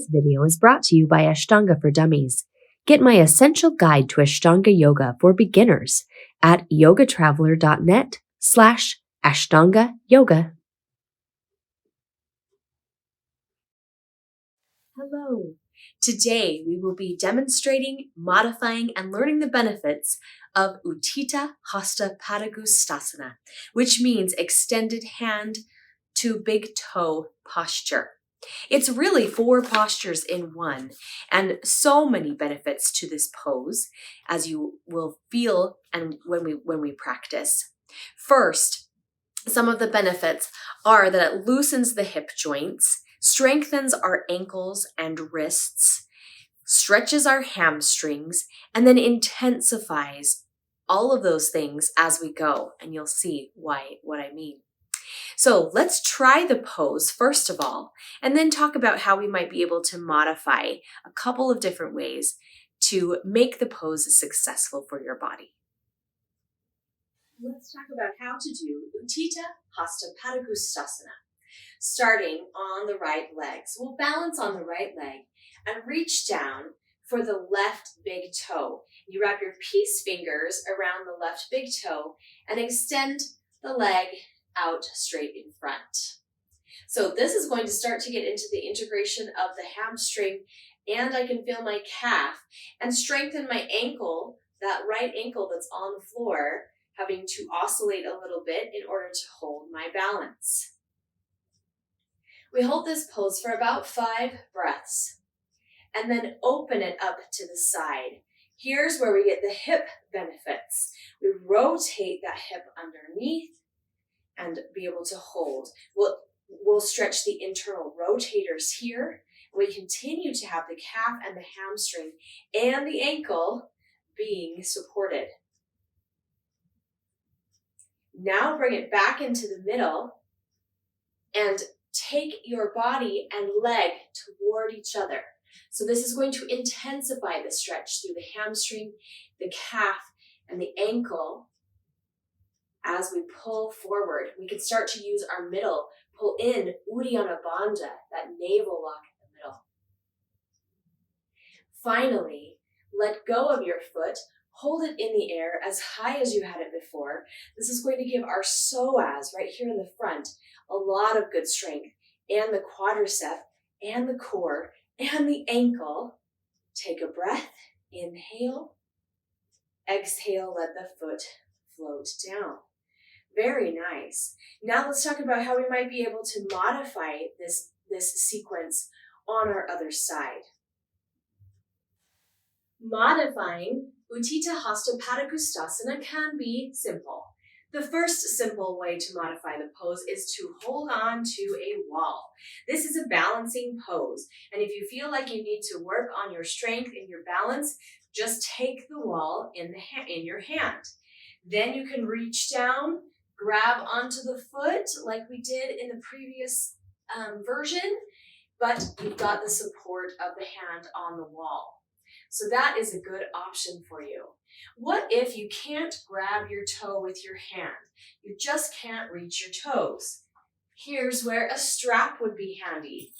This video is brought to you by Ashtanga for Dummies. Get my essential guide to Ashtanga Yoga for beginners at yogatraveler.net/Ashtanga Yoga. Hello. Today we will be demonstrating, modifying, and learning the benefits of Utthita Hasta Padangustasana, which means extended hand to big toe posture. It's really 4 postures in one, and so many benefits to this pose, as you will feel and when we practice. First, some of the benefits are that it loosens the hip joints, strengthens our ankles and wrists, stretches our hamstrings, and then intensifies all of those things as we go, and you'll see what I mean. So let's try the pose first of all, and then talk about how we might be able to modify a couple of different ways to make the pose successful for your body. Let's talk about how to do Utthita Hasta Padangustasana. Starting on the right leg. So we'll balance on the right leg and reach down for the left big toe. You wrap your peace fingers around the left big toe and extend the leg out straight in front. So this is going to start to get into the integration of the hamstring, and I can feel my calf and strengthen my ankle, that right ankle that's on the floor, having to oscillate a little bit in order to hold my balance. We hold this pose for about 5 breaths and then open it up to the side. Here's where we get the hip benefits. We rotate that hip underneath and be able to hold. We'll stretch the internal rotators here. We continue to have the calf and the hamstring and the ankle being supported. Now bring it back into the middle and take your body and leg toward each other. So this is going to intensify the stretch through the hamstring, the calf, and the ankle. As we pull forward, we can start to use our middle, pull in Uddiyana Bandha, that navel lock in the middle. Finally, let go of your foot, hold it in the air as high as you had it before. This is going to give our psoas right here in the front a lot of good strength, and the quadricep, and the core, and the ankle. Take a breath, inhale, exhale, let the foot float down. Very nice. Now let's talk about how we might be able to modify this sequence on our other side. Modifying Utthita Hasta Padangustasana can be simple. The first simple way to modify the pose is to hold on to a wall. This is a balancing pose, and if you feel like you need to work on your strength and your balance, just take the wall in your hand. Then you can reach down, grab onto the foot like we did in the previous version, but you've got the support of the hand on the wall. So that is a good option for you. What if you can't grab your toe with your hand? You just can't reach your toes. Here's where a strap would be handy.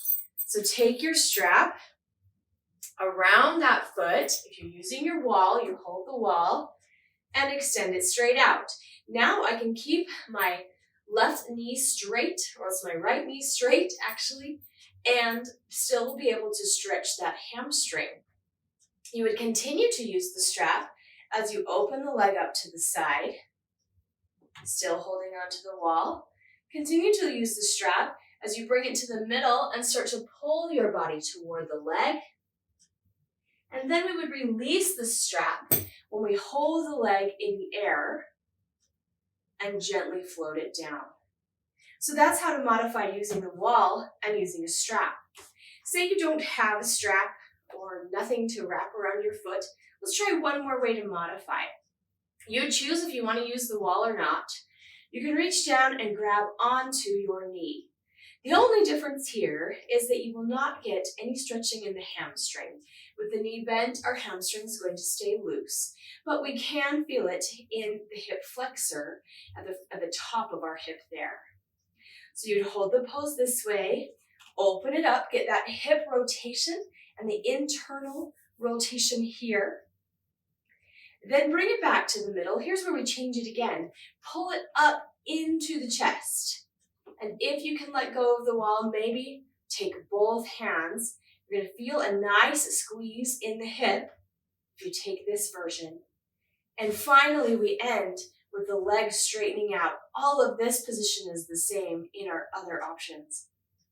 So take your strap around that foot. If you're using your wall, you hold the wall and extend it straight out. Now I can keep my left knee straight, or it's my right knee straight actually, and still be able to stretch that hamstring. You would continue to use the strap as you open the leg up to the side, still holding onto the wall. Continue to use the strap as you bring it to the middle and start to pull your body toward the leg. And then we would release the strap when we hold the leg in the air and gently float it down. So that's how to modify using the wall and using a strap. Say you don't have a strap or nothing to wrap around your foot. Let's try one more way to modify. You choose if you want to use the wall or not. You can reach down and grab onto your knee. The only difference here is that you will not get any stretching in the hamstring. With the knee bent, our hamstring is going to stay loose, but we can feel it in the hip flexor at the top of our hip there. So you'd hold the pose this way, Open it up, get that hip rotation and the internal rotation here. Then bring it back to the middle. Here's where we change it again. Pull it up into the chest. And if you can let go of the wall, maybe take both hands. You're going to feel a nice squeeze in the hip if you take this version. And finally, we end with the legs straightening out. All of this position is the same in our other options.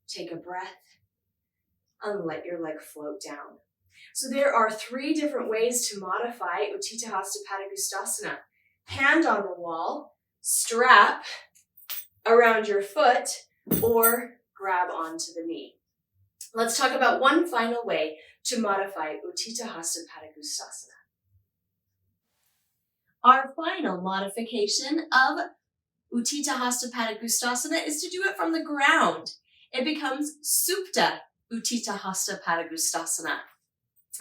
Take a breath and let your leg float down. So there are 3 different ways to modify Utthita Hasta Padangustasana. Hand on the wall, strap around your foot, or grab onto the knee. Let's talk about one final way to modify Utthita Hasta Padangustasana. Our final modification of Utthita Hasta Padangustasana is to do it from the ground. It becomes Supta Utthita Hasta Padangustasana.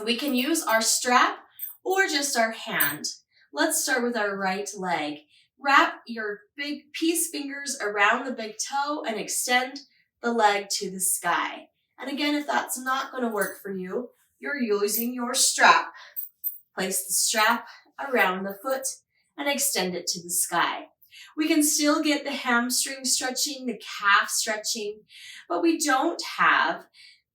We can use our strap or just our hand. Let's start with our right leg. Wrap your big peace fingers around the big toe and extend the leg to the sky. And again, if that's not going to work for you, you're using your strap. Place the strap around the foot and extend it to the sky. We can still get the hamstring stretching, the calf stretching, but we don't have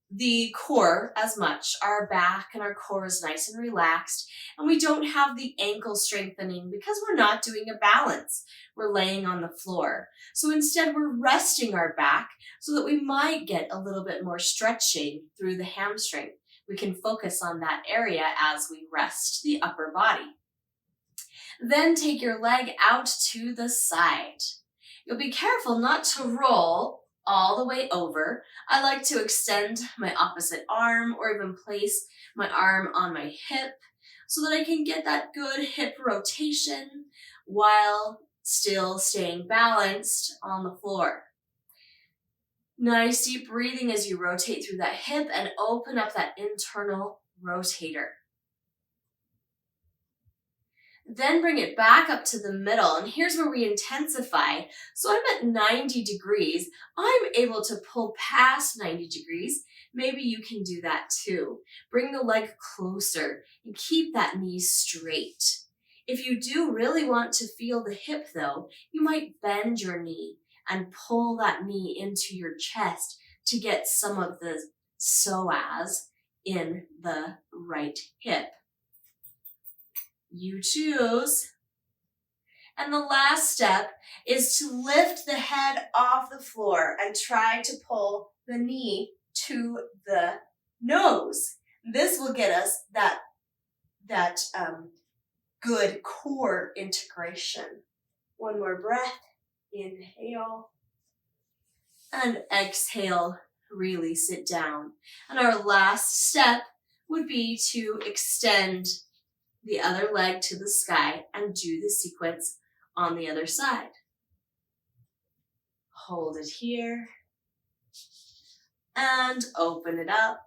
the core as much. Our back and our core is nice and relaxed, and we don't have the ankle strengthening because we're not doing a balance. We're laying on the floor. So instead, we're resting our back so that we might get a little bit more stretching through the hamstring. We can focus on that area as we rest the upper body. Then take your leg out to the side. You'll be careful not to roll all the way over. I like to extend my opposite arm or even place my arm on my hip so that I can get that good hip rotation while still staying balanced on the floor. Nice deep breathing as you rotate through that hip and open up that internal rotator. Then bring it back up to the middle, and here's where we intensify. So I'm at 90 degrees. I'm able to pull past 90 degrees. Maybe you can do that too. Bring the leg closer and keep that knee straight. If you do really want to feel the hip though, you might bend your knee and pull that knee into your chest to get some of the psoas in the right hip. You choose. And the last step is to lift the head off the floor and try to pull the knee to the nose. This will get us that good core integration. One more breath. Inhale. And exhale. Really sit down. And our last step would be to extend the other leg to the sky and do the sequence on the other side. Hold it here and open it up.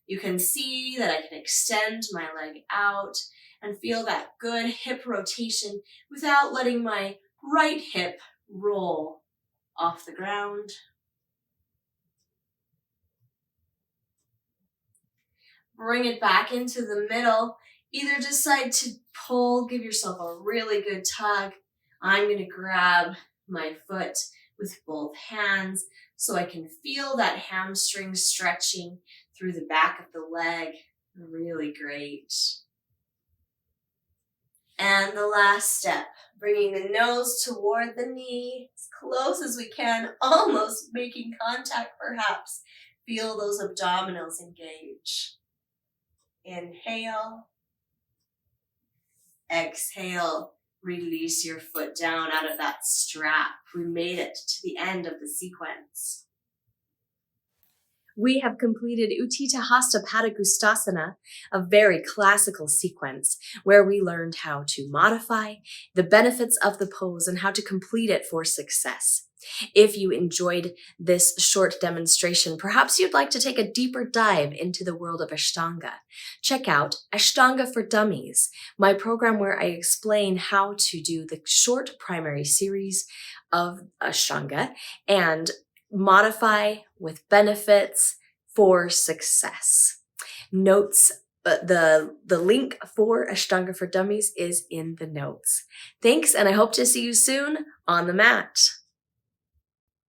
You can see that I can extend my leg out and feel that good hip rotation without letting my right hip roll off the ground. Bring it back into the middle. Either decide to pull, give yourself a really good tug. I'm going to grab my foot with both hands so I can feel that hamstring stretching through the back of the leg. Really great. And the last step, bringing the nose toward the knee, as close as we can, almost making contact perhaps. Feel those abdominals engage. Inhale. Exhale, release your foot down out of that strap. We made it to the end of the sequence. We have completed Utthita Hasta Padangustasana, a very classical sequence where we learned how to modify the benefits of the pose and how to complete it for success. If you enjoyed this short demonstration, perhaps you'd like to take a deeper dive into the world of Ashtanga. Check out Ashtanga for Dummies, my program where I explain how to do the short primary series of Ashtanga and modify with benefits for success. Notes, the link for Ashtanga for Dummies is in the notes. Thanks, and I hope to see you soon on the mat.